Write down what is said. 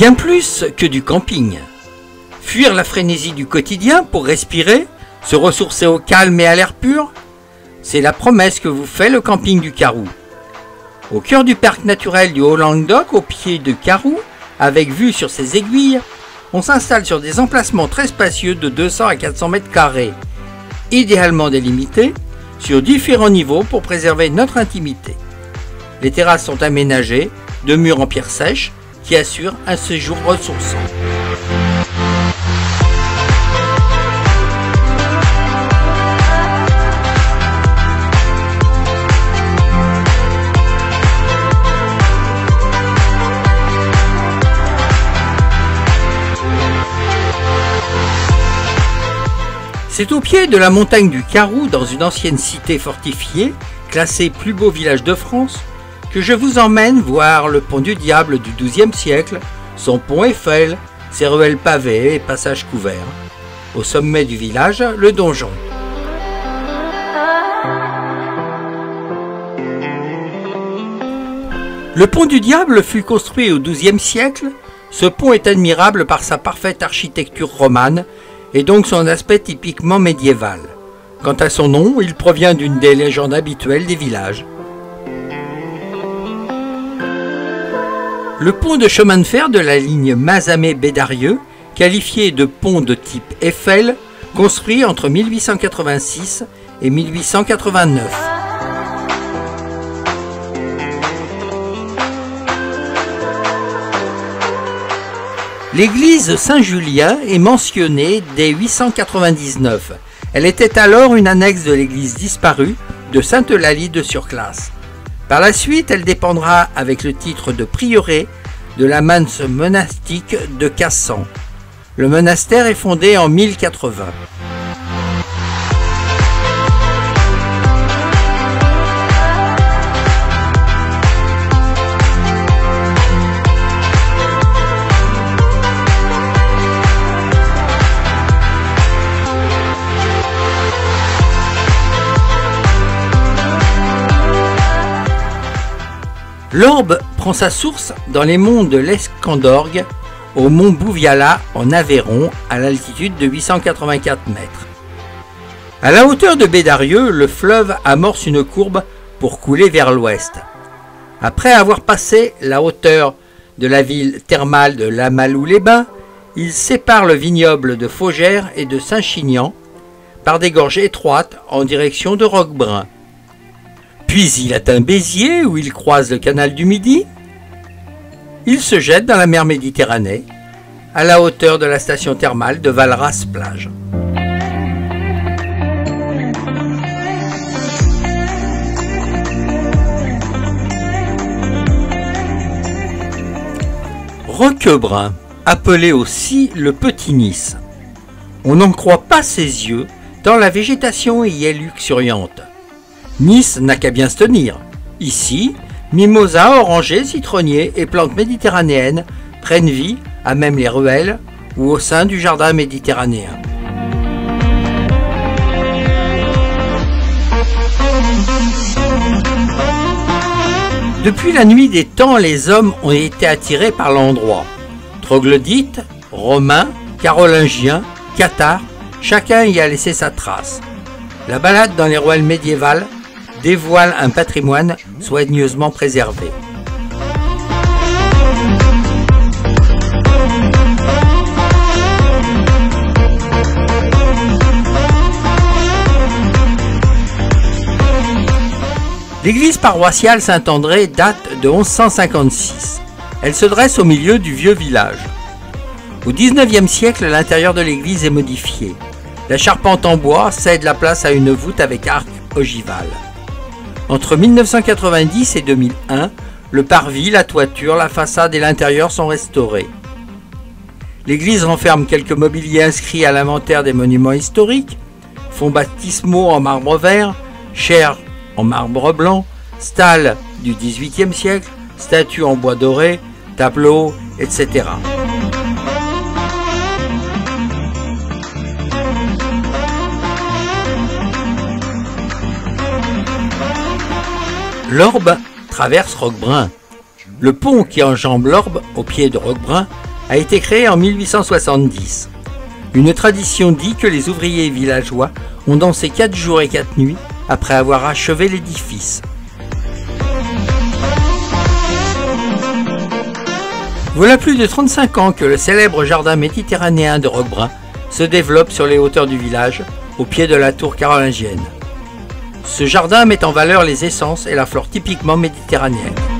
Bien plus que du camping. Fuir la frénésie du quotidien pour respirer, se ressourcer au calme et à l'air pur, c'est la promesse que vous fait le camping du Carrou. Au cœur du parc naturel du Haut-Languedoc, au pied de Carrou, avec vue sur ses aiguilles, on s'installe sur des emplacements très spacieux de 200 à 400 mètres carrés, idéalement délimités, sur différents niveaux pour préserver notre intimité. Les terrasses sont aménagées de murs en pierre sèche qui assurent un séjour ressourçant. C'est au pied de la montagne du Carrou, dans une ancienne cité fortifiée, classée plus beau village de France, que je vous emmène voir le pont du Diable du XIIe siècle, son pont Eiffel, ses ruelles pavées et passages couverts. Au sommet du village, le donjon. Le pont du Diable fut construit au XIIe siècle. Ce pont est admirable par sa parfaite architecture romane et donc son aspect typiquement médiéval. Quant à son nom, il provient d'une des légendes habituelles des villages. Le pont de chemin de fer de la ligne Mazamet-Bédarieux, qualifié de pont de type Eiffel, construit entre 1886 et 1889. L'église Saint-Julien est mentionnée dès 899. Elle était alors une annexe de l'église disparue de Sainte-Eulalie de Surclasse. Par la suite, elle dépendra avec le titre de prieuré de la manse monastique de Cassan. Le monastère est fondé en 1080. L'Orbe prend sa source dans les monts de l'Escandorgue, au mont Bouviala en Aveyron, à l'altitude de 884 mètres. À la hauteur de Bédarieux, le fleuve amorce une courbe pour couler vers l'ouest. Après avoir passé la hauteur de la ville thermale de Lamalou-les-Bains, il sépare le vignoble de Faugères et de Saint-Chinian par des gorges étroites en direction de Roquebrun. Puis il atteint Béziers où il croise le canal du Midi. Il se jette dans la mer Méditerranée à la hauteur de la station thermale de Valras-Plage. Roquebrun, appelé aussi le Petit Nice. On n'en croit pas ses yeux tant la végétation y est luxuriante. Nice n'a qu'à bien se tenir. Ici, mimosas, orangers, citronniers et plantes méditerranéennes prennent vie à même les ruelles ou au sein du jardin méditerranéen. Depuis la nuit des temps, les hommes ont été attirés par l'endroit. Troglodytes, Romains, Carolingiens, Cathares, chacun y a laissé sa trace. La balade dans les ruelles médiévales dévoile un patrimoine soigneusement préservé. L'église paroissiale Saint-André date de 1156. Elle se dresse au milieu du vieux village. Au XIXe siècle, l'intérieur de l'église est modifié. La charpente en bois cède la place à une voûte avec arc ogival. Entre 1990 et 2001, le parvis, la toiture, la façade et l'intérieur sont restaurés. L'église renferme quelques mobiliers inscrits à l'inventaire des monuments historiques, fonds baptismaux en marbre vert, chaires en marbre blanc, stalles du XVIIIe siècle, statues en bois doré, tableaux, etc. L'Orbe traverse Roquebrun. Le pont qui enjambe l'Orbe au pied de Roquebrun a été créé en 1870. Une tradition dit que les ouvriers villageois ont dansé 4 jours et 4 nuits après avoir achevé l'édifice. Voilà plus de 35 ans que le célèbre jardin méditerranéen de Roquebrun se développe sur les hauteurs du village, au pied de la tour carolingienne. Ce jardin met en valeur les essences et la flore typiquement méditerranéenne.